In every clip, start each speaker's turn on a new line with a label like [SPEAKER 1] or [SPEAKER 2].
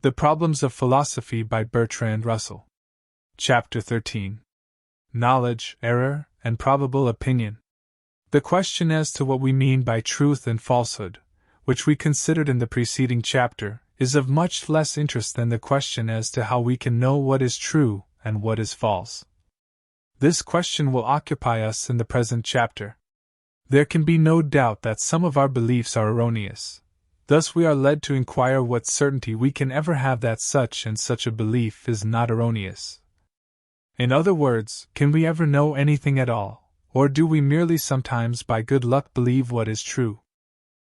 [SPEAKER 1] The Problems of Philosophy by Bertrand Russell. Chapter 13. Knowledge, Error, and Probable Opinion. The question as to what we mean by truth and falsehood, which we considered in the preceding chapter, is of much less interest than the question as to how we can know what is true and what is false. This question will occupy us in the present chapter. There can be no doubt that some of our beliefs are erroneous. Thus we are led to inquire what certainty we can ever have that such and such a belief is not erroneous. In other words, can we ever know anything at all, or do we merely sometimes by good luck believe what is true?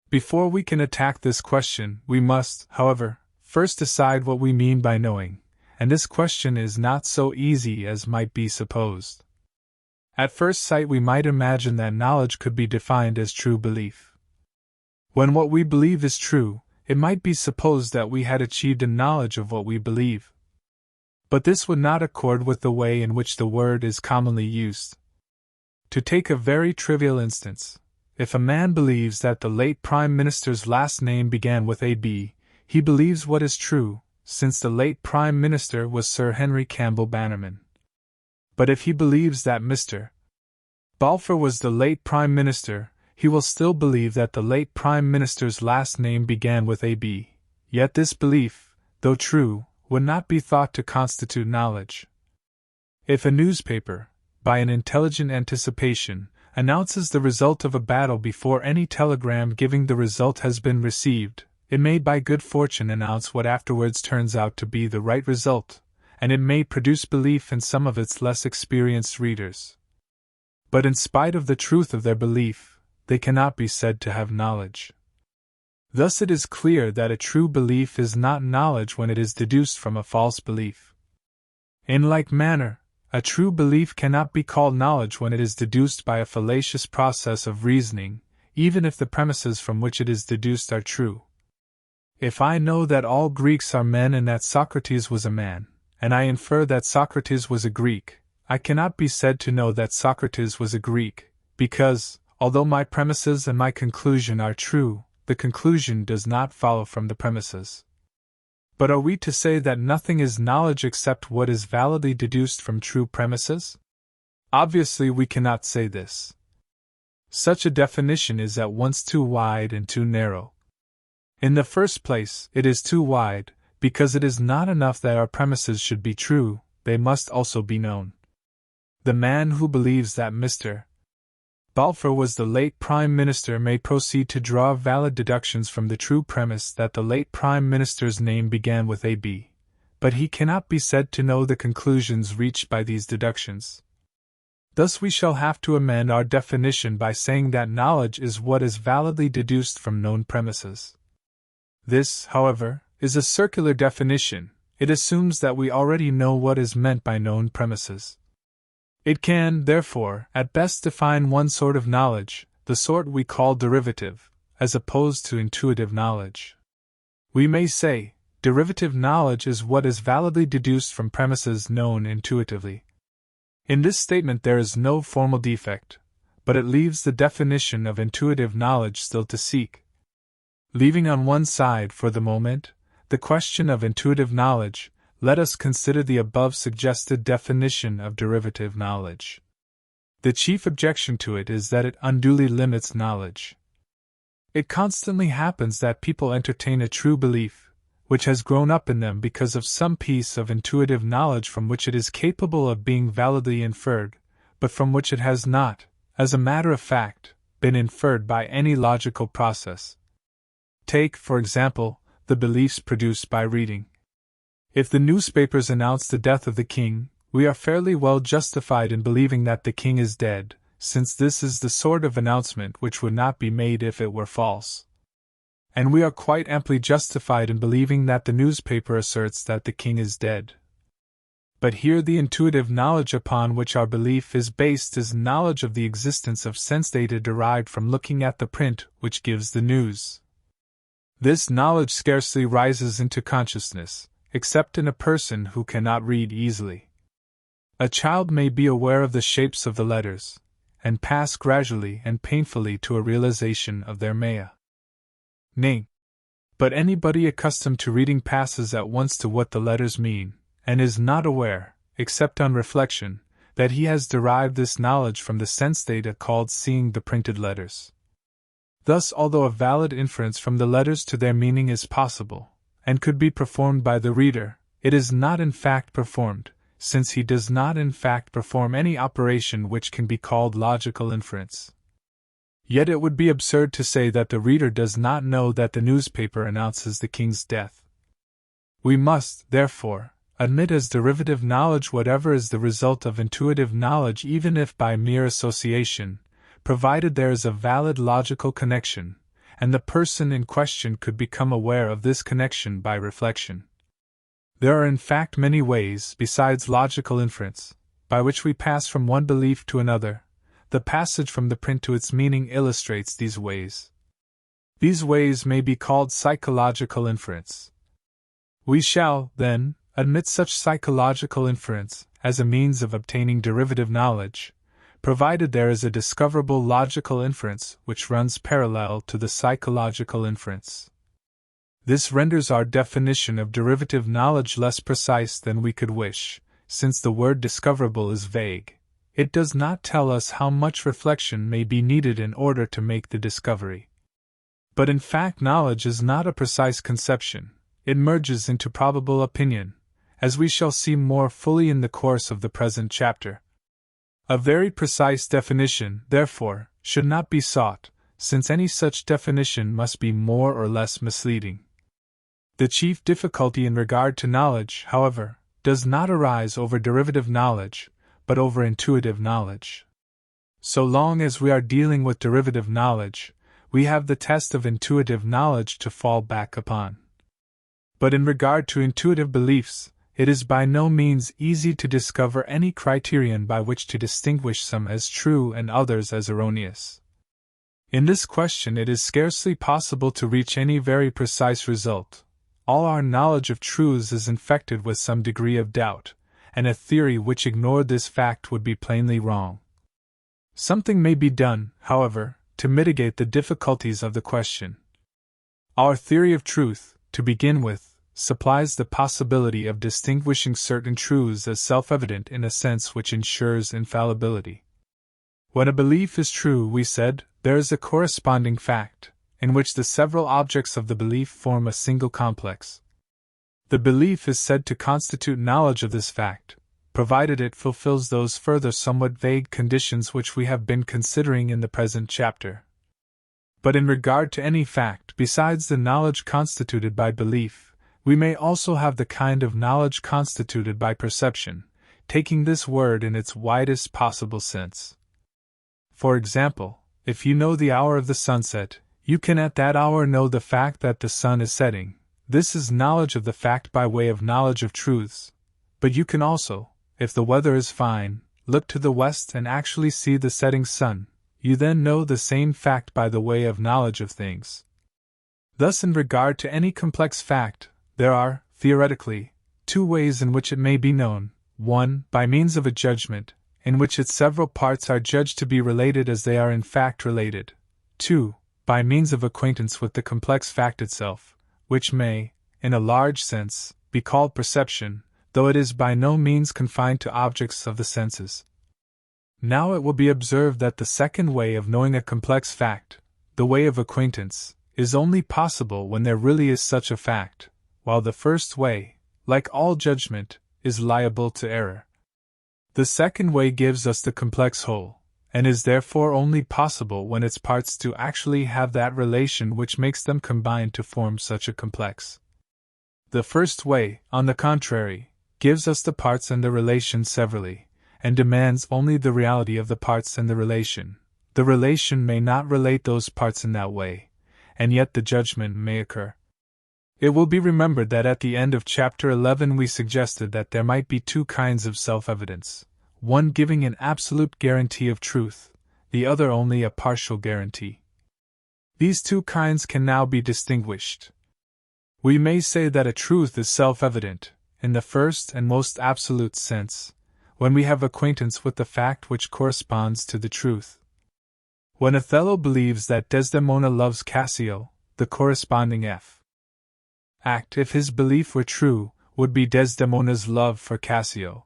[SPEAKER 1] Before we can attack this question, we must, however, first decide what we mean by knowing, and this question is not so easy as might be supposed. At first sight we might imagine that knowledge could be defined as true belief. When what we believe is true, it might be supposed that we had achieved a knowledge of what we believe. But this would not accord with the way in which the word is commonly used. To take a very trivial instance, if a man believes that the late Prime Minister's last name began with A.B., he believes what is true, since the late Prime Minister was Sir Henry Campbell Bannerman. But if he believes that Mr. Balfour was the late Prime Minister, he will still believe that the late Prime Minister's last name began with A.B. Yet this belief, though true, would not be thought to constitute knowledge. If a newspaper, by an intelligent anticipation, announces the result of a battle before any telegram giving the result has been received, it may by good fortune announce what afterwards turns out to be the right result, and it may produce belief in some of its less experienced readers. But in spite of the truth of their belief, they cannot be said to have knowledge. Thus it is clear that a true belief is not knowledge when it is deduced from a false belief. In like manner, a true belief cannot be called knowledge when it is deduced by a fallacious process of reasoning, even if the premises from which it is deduced are true. If I know that all Greeks are men and that Socrates was a man, and I infer that Socrates was a Greek, I cannot be said to know that Socrates was a Greek, because, although my premises and my conclusion are true, the conclusion does not follow from the premises. But are we to say that nothing is knowledge except what is validly deduced from true premises? Obviously we cannot say this. Such a definition is at once too wide and too narrow. In the first place, it is too wide, because it is not enough that our premises should be true, they must also be known. The man who believes that Mr. Balfour was the late Prime Minister may proceed to draw valid deductions from the true premise that the late Prime Minister's name began with A.B., but he cannot be said to know the conclusions reached by these deductions. Thus we shall have to amend our definition by saying that knowledge is what is validly deduced from known premises. This, however, is a circular definition. It assumes that we already know what is meant by known premises. It can, therefore, at best define one sort of knowledge, the sort we call derivative, as opposed to intuitive knowledge. We may say, derivative knowledge is what is validly deduced from premises known intuitively. In this statement there is no formal defect, but it leaves the definition of intuitive knowledge still to seek. Leaving on one side, for the moment, the question of intuitive knowledge, let us consider the above suggested definition of derivative knowledge. The chief objection to it is that it unduly limits knowledge. It constantly happens that people entertain a true belief, which has grown up in them because of some piece of intuitive knowledge from which it is capable of being validly inferred, but from which it has not, as a matter of fact, been inferred by any logical process. Take, for example, the beliefs produced by reading. If the newspapers announce the death of the king, we are fairly well justified in believing that the king is dead, since this is the sort of announcement which would not be made if it were false. And we are quite amply justified in believing that the newspaper asserts that the king is dead. But here the intuitive knowledge upon which our belief is based is knowledge of the existence of sense data derived from looking at the print which gives the news. This knowledge scarcely rises into consciousness, except in a person who cannot read easily. A child may be aware of the shapes of the letters, and pass gradually and painfully to a realization of their meaning. But anybody accustomed to reading passes at once to what the letters mean, and is not aware, except on reflection, that he has derived this knowledge from the sense data called seeing the printed letters. Thus, although a valid inference from the letters to their meaning is possible, and could be performed by the reader, it is not in fact performed, since he does not in fact perform any operation which can be called logical inference. Yet it would be absurd to say that the reader does not know that the newspaper announces the king's death. We must, therefore, admit as derivative knowledge whatever is the result of intuitive knowledge, even if by mere association, provided there is a valid logical connection, and the person in question could become aware of this connection by reflection. There are in fact many ways, besides logical inference, by which we pass from one belief to another. The passage from the print to its meaning illustrates these ways. These ways may be called psychological inference. We shall, then, admit such psychological inference as a means of obtaining derivative knowledge, provided there is a discoverable logical inference which runs parallel to the psychological inference. This renders our definition of derivative knowledge less precise than we could wish, since the word discoverable is vague. It does not tell us how much reflection may be needed in order to make the discovery. But in fact, knowledge is not a precise conception, it merges into probable opinion, as we shall see more fully in the course of the present chapter. A very precise definition, therefore, should not be sought, since any such definition must be more or less misleading. The chief difficulty in regard to knowledge, however, does not arise over derivative knowledge, but over intuitive knowledge. So long as we are dealing with derivative knowledge, we have the test of intuitive knowledge to fall back upon. But in regard to intuitive beliefs, it is by no means easy to discover any criterion by which to distinguish some as true and others as erroneous. In this question it is scarcely possible to reach any very precise result. All our knowledge of truths is infected with some degree of doubt, and a theory which ignored this fact would be plainly wrong. Something may be done, however, to mitigate the difficulties of the question. Our theory of truth, to begin with, supplies the possibility of distinguishing certain truths as self-evident in a sense which ensures infallibility. When a belief is true, we said, there is a corresponding fact, in which the several objects of the belief form a single complex. The belief is said to constitute knowledge of this fact, provided it fulfills those further somewhat vague conditions which we have been considering in the present chapter. But in regard to any fact besides the knowledge constituted by belief, we may also have the kind of knowledge constituted by perception, taking this word in its widest possible sense. For example, if you know the hour of the sunset, you can at that hour know the fact that the sun is setting. This is knowledge of the fact by way of knowledge of truths. But you can also, if the weather is fine, look to the west and actually see the setting sun. You then know the same fact by the way of knowledge of things. Thus, in regard to any complex fact, there are, theoretically, two ways in which it may be known: 1. By means of a judgment, in which its several parts are judged to be related as they are in fact related. 2. By means of acquaintance with the complex fact itself, which may, in a large sense, be called perception, though it is by no means confined to objects of the senses. Now it will be observed that the second way of knowing a complex fact, the way of acquaintance, is only possible when there really is such a fact, while the first way, like all judgment, is liable to error. The second way gives us the complex whole, and is therefore only possible when its parts do actually have that relation which makes them combine to form such a complex. The first way, on the contrary, gives us the parts and the relation severally, and demands only the reality of the parts and the relation. The relation may not relate those parts in that way, and yet the judgment may occur. It will be remembered that at the end of Chapter 11 we suggested that there might be two kinds of self-evidence, one giving an absolute guarantee of truth, the other only a partial guarantee. These two kinds can now be distinguished. We may say that a truth is self-evident, in the first and most absolute sense, when we have acquaintance with the fact which corresponds to the truth. When Othello believes that Desdemona loves Cassio, the corresponding F. act, if his belief were true, would be Desdemona's love for Cassio.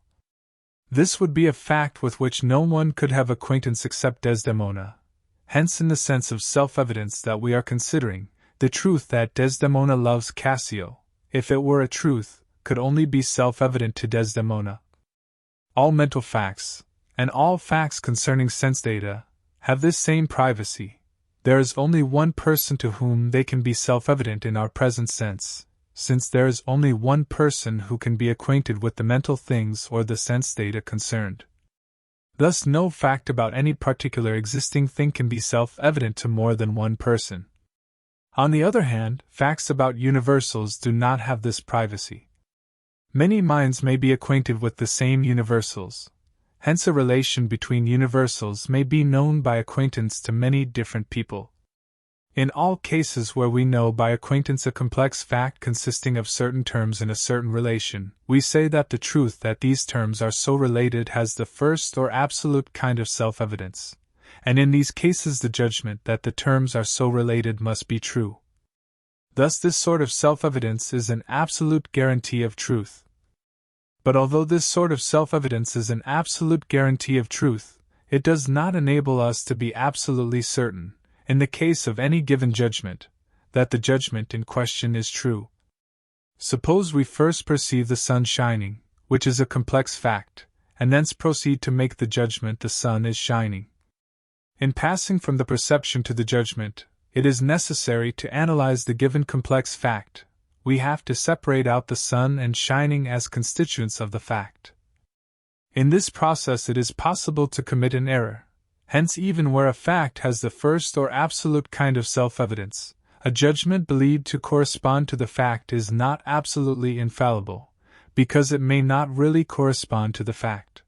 [SPEAKER 1] This would be a fact with which no one could have acquaintance except Desdemona. Hence, in the sense of self-evidence that we are considering, the truth that Desdemona loves Cassio, if it were a truth, could only be self-evident to Desdemona. All mental facts, and all facts concerning sense data, have this same privacy. There is only one person to whom they can be self-evident in our present sense, since there is only one person who can be acquainted with the mental things or the sense data concerned. Thus, no fact about any particular existing thing can be self-evident to more than one person. On the other hand, facts about universals do not have this privacy. Many minds may be acquainted with the same universals. Hence, a relation between universals may be known by acquaintance to many different people. In all cases where we know by acquaintance a complex fact consisting of certain terms in a certain relation, we say that the truth that these terms are so related has the first or absolute kind of self-evidence, and in these cases the judgment that the terms are so related must be true. Thus, this sort of self-evidence is an absolute guarantee of truth. But although this sort of self-evidence is an absolute guarantee of truth, it does not enable us to be absolutely certain, in the case of any given judgment, that the judgment in question is true. Suppose we first perceive the sun shining, which is a complex fact, and thence proceed to make the judgment the sun is shining. In passing from the perception to the judgment, it is necessary to analyze the given complex fact. We have to separate out the sun and shining as constituents of the fact. In this process it is possible to commit an error. Hence, even where a fact has the first or absolute kind of self-evidence, a judgment believed to correspond to the fact is not absolutely infallible, because it may not really correspond to the fact.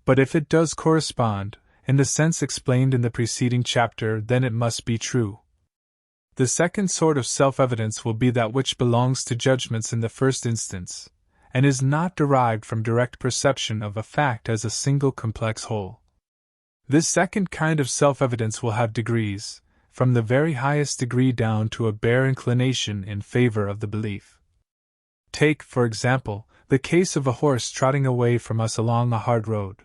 [SPEAKER 1] But if it does correspond, in the sense explained in the preceding chapter, then it must be true. The second sort of self-evidence will be that which belongs to judgments in the first instance, and is not derived from direct perception of a fact as a single complex whole. This second kind of self-evidence will have degrees, from the very highest degree down to a bare inclination in favor of the belief. Take, for example, the case of a horse trotting away from us along a hard road.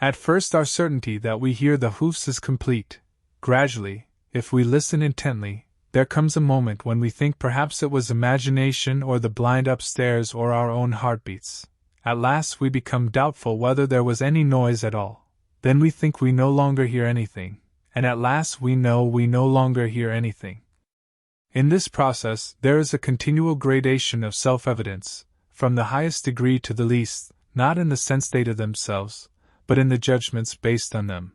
[SPEAKER 1] At first our certainty that we hear the hoofs is complete. Gradually, if we listen intently, there comes a moment when we think perhaps it was imagination or the blind upstairs or our own heartbeats. At last we become doubtful whether there was any noise at all. Then we think we no longer hear anything, and at last we know we no longer hear anything. In this process, there is a continual gradation of self-evidence, from the highest degree to the least, not in the sense data themselves, but in the judgments based on them.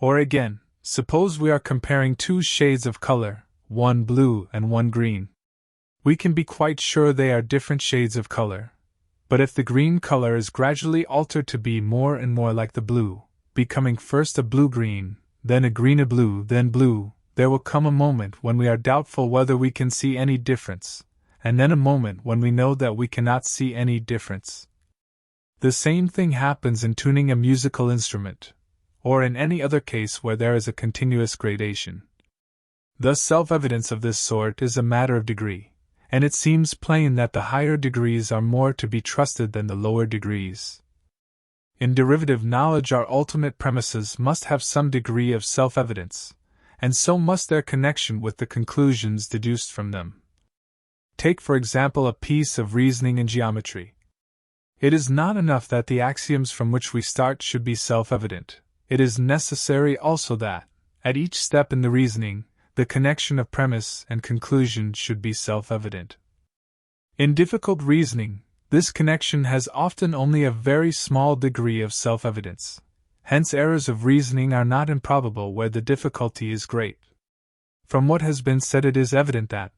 [SPEAKER 1] Or again, suppose we are comparing two shades of color, one blue and one green. We can be quite sure they are different shades of color. But if the green color is gradually altered to be more and more like the blue, becoming first a blue-green, then a green-a-blue, then blue, there will come a moment when we are doubtful whether we can see any difference, and then a moment when we know that we cannot see any difference. The same thing happens in tuning a musical instrument, or in any other case where there is a continuous gradation. Thus, self-evidence of this sort is a matter of degree, and it seems plain that the higher degrees are more to be trusted than the lower degrees. In derivative knowledge, our ultimate premises must have some degree of self-evidence, and so must their connection with the conclusions deduced from them. Take, for example, a piece of reasoning in geometry. It is not enough that the axioms from which we start should be self-evident. It is necessary also that, at each step in the reasoning, the connection of premise and conclusion should be self-evident. In difficult reasoning, this connection has often only a very small degree of self-evidence. Hence, errors of reasoning are not improbable where the difficulty is great. From what has been said, it is evident that,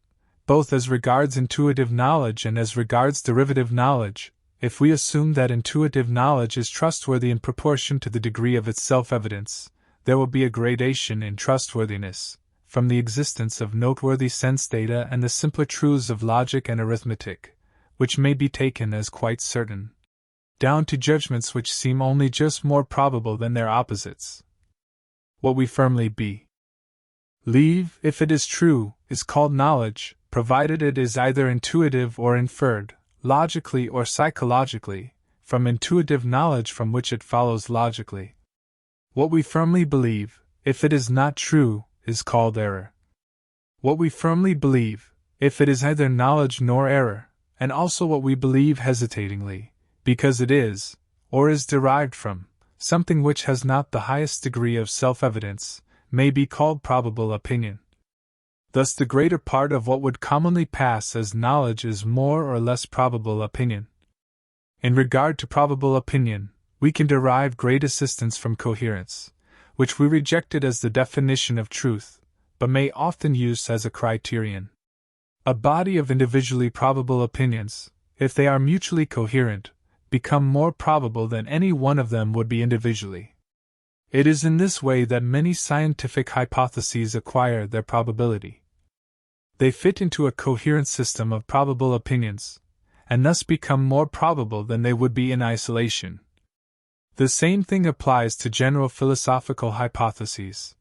[SPEAKER 1] both as regards intuitive knowledge and as regards derivative knowledge, if we assume that intuitive knowledge is trustworthy in proportion to the degree of its self-evidence, there will be a gradation in trustworthiness, from the existence of noteworthy sense data and the simpler truths of logic and arithmetic, which may be taken as quite certain, down to judgments which seem only just more probable than their opposites. What we firmly believe, if it is true, is called knowledge, provided it is either intuitive or inferred, logically or psychologically, from intuitive knowledge from which it follows logically. What we firmly believe, if it is not true, is called error. What we firmly believe, if it is neither knowledge nor error, and also what we believe hesitatingly, because it is, or is derived from, something which has not the highest degree of self-evidence, may be called probable opinion. Thus the greater part of what would commonly pass as knowledge is more or less probable opinion. In regard to probable opinion, we can derive great assistance from coherence, which we rejected as the definition of truth, but may often use as a criterion. A body of individually probable opinions, if they are mutually coherent, become more probable than any one of them would be individually. It is in this way that many scientific hypotheses acquire their probability. They fit into a coherent system of probable opinions, and thus become more probable than they would be in isolation. The same thing applies to general philosophical hypotheses.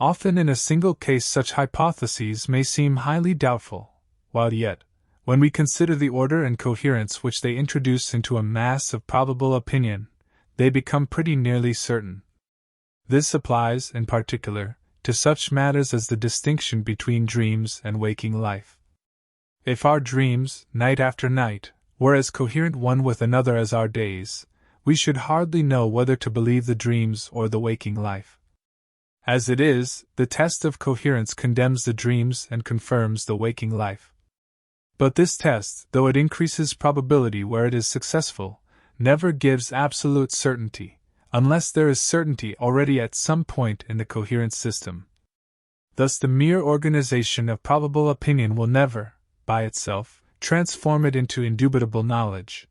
[SPEAKER 1] Often in a single case such hypotheses may seem highly doubtful, while yet, when we consider the order and coherence which they introduce into a mass of probable opinion, they become pretty nearly certain. This applies, in particular, to such matters as the distinction between dreams and waking life. If our dreams, night after night, were as coherent one with another as our days, we should hardly know whether to believe the dreams or the waking life. As it is, the test of coherence condemns the dreams and confirms the waking life. But this test, though it increases probability where it is successful, never gives absolute certainty, unless there is certainty already at some point in the coherent system. Thus the mere organization of probable opinion will never, by itself, transform it into indubitable knowledge.